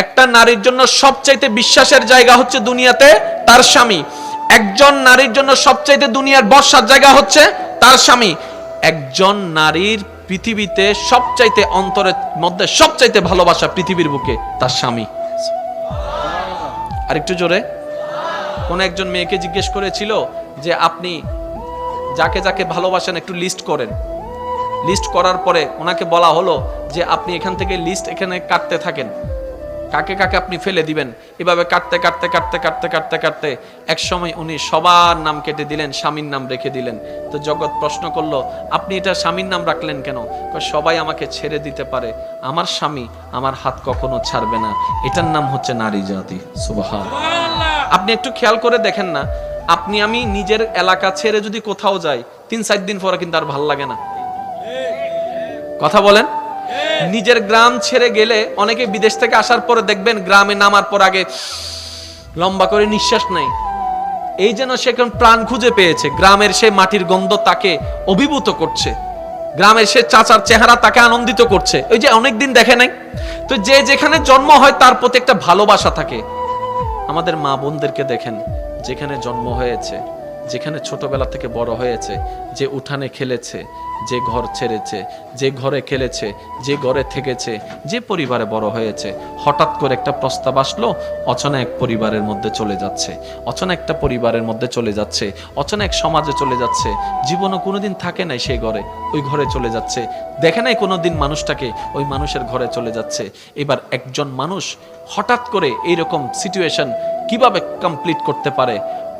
একটা নারীর জন্য সবচাইতে বিশ্বাসের জায়গা হচ্ছে দুনিয়াতে তার স্বামী। একজন নারীর জন্য সবচাইতে দুনিয়ার ভরসার জায়গা হচ্ছে তার স্বামী। একজন নারীর পৃথিবীতে সবচাইতে অন্তরের মধ্যে সবচাইতে ভালোবাসা পৃথিবীর বুকে তার স্বামী। আর একটু জোরে। কোন একজন মেয়েকে জিজ্ঞেস করেছিল যে আপনি যাকে যাকে ভালোবাসেন একটু লিস্ট করেন। লিস্ট করার পরে ওনাকে বলা হলো যে আপনি এখান থেকে লিস্ট এখানে কাটতে থাকেন, কাকে কাকে আপনি ফেলে দিবেন। এভাবে কাটতে কাটতে কাটতে কাটতে কাটতে কাটতে এক সময় উনি সবার নাম কেটে দিলেন, স্বামীর নাম রেখে দিলেন। তো জগৎ প্রশ্ন করলো, আপনি এটা স্বামীর নাম রাখলেন কেন? সবাই আমাকে ছেড়ে দিতে পারে, আমার স্বামী আমার হাত কখনো ছাড়বে না, এটার নাম হচ্ছে নারী জাতি। সুবহানাল্লাহ। আপনি একটু খেয়াল করে দেখেন না, আপনি আমি নিজের এলাকা ছেড়ে যদি কোথাও যাই ৩-৪ দিন পরে কিন্তু আর ভাল লাগে না। কথা বলেন। নিজের গ্রাম ছেড়ে গেলে অনেকে বিদেশ থেকে আসার পরে দেখবেন গ্রামে নামার পর আগে লম্বা করে নিঃশ্বাস নেয়, এই যেন সে কোন প্রাণ খুঁজে পেয়েছে। গ্রামের সে মাটির গন্ধ তাকে অভিভূত করছে, গ্রামের সে চাচার চেহারা তাকে আনন্দিত করছে। ওই যে অনেকদিন দেখে নাই তো, যে যেখানে জন্ম হয় তার প্রতি একটা ভালোবাসা থাকে। আমাদের মা বোনদেরকে দেখেন, যেখানে জন্ম হয়েছে, যেখানে ছোটবেলা থেকে বড় হয়েছে, যে উঠানে খেলেছে, যে ঘর ছেড়েছে, যে ঘরে খেলেছে, যে ঘরে থেকেছে, যে পরিবারে বড় হয়েছে, হঠাৎ করে একটা প্রস্তাব আসলো, অচেনা এক পরিবারের মধ্যে চলে যাচ্ছে, অচেনা একটা পরিবারের মধ্যে চলে যাচ্ছে, অচেনা এক সমাজে চলে যাচ্ছে। জীবনও কোনোদিন থাকে নাই সেই ঘরে, ওই ঘরে চলে যাচ্ছে। দেখে নাই কোনোদিন মানুষটাকে, ওই মানুষের ঘরে চলে যাচ্ছে। এবার একজন মানুষ হঠাৎ করে এইরকম সিচুয়েশন কিভাবে কমপ্লিট করতে পারে,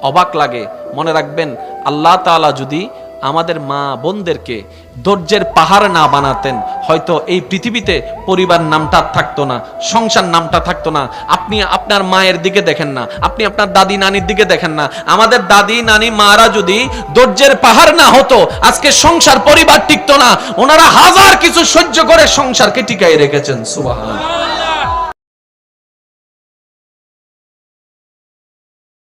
অবাক লাগে। মনে রাখবেন, আল্লাহ তাআলা যদি আমাদের মা বোনদেরকে ধৈর্যের পাহাড় না বানাতেন, হয়তো এই পৃথিবীতে পরিবার নামটা থাকতো না, সংসার নামটা থাকতো না। আপনি আপনার মায়ের দিকে দেখেন না, আপনি আপনার দাদি নানির দিকে দেখেন না। আমাদের দাদি নানি মারা যদি ধৈর্যের পাহাড় না হতো, আজকে সংসার পরিবার টিকতো না। ওনারা হাজার কিছু সহ্য করে সংসারকে টিকাই রেখেছেন। সুবহানাল্লাহ।